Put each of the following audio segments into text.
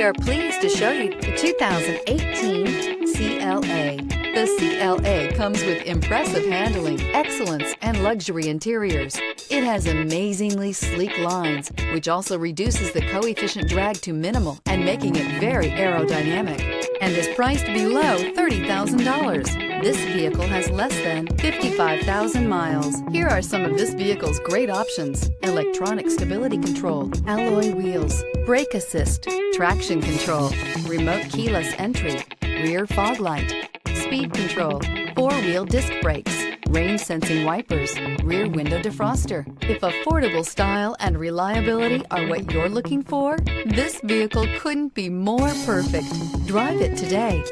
We are pleased to show you the 2018 CLA. The CLA comes with impressive handling, excellence, and luxury interiors. It has amazingly sleek lines, which also reduces the coefficient drag to minimal and making it very aerodynamic, and is priced below $30,000. This vehicle has less than 55,000 miles. Here are some of this vehicle's great options: electronic stability control, alloy wheels, brake assist, traction control, remote keyless entry, rear fog light, speed control, four-wheel disc brakes, rain-sensing wipers, rear window defroster. If affordable style and reliability are what you're looking for, this vehicle couldn't be more perfect. Drive it today.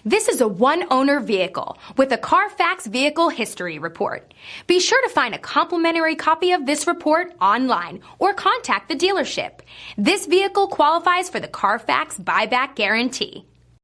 This is a one-owner vehicle with a Carfax Vehicle History Report. Be sure to find a complimentary copy of this report online or contact the dealership. This vehicle qualifies for the Carfax Buyback Guarantee.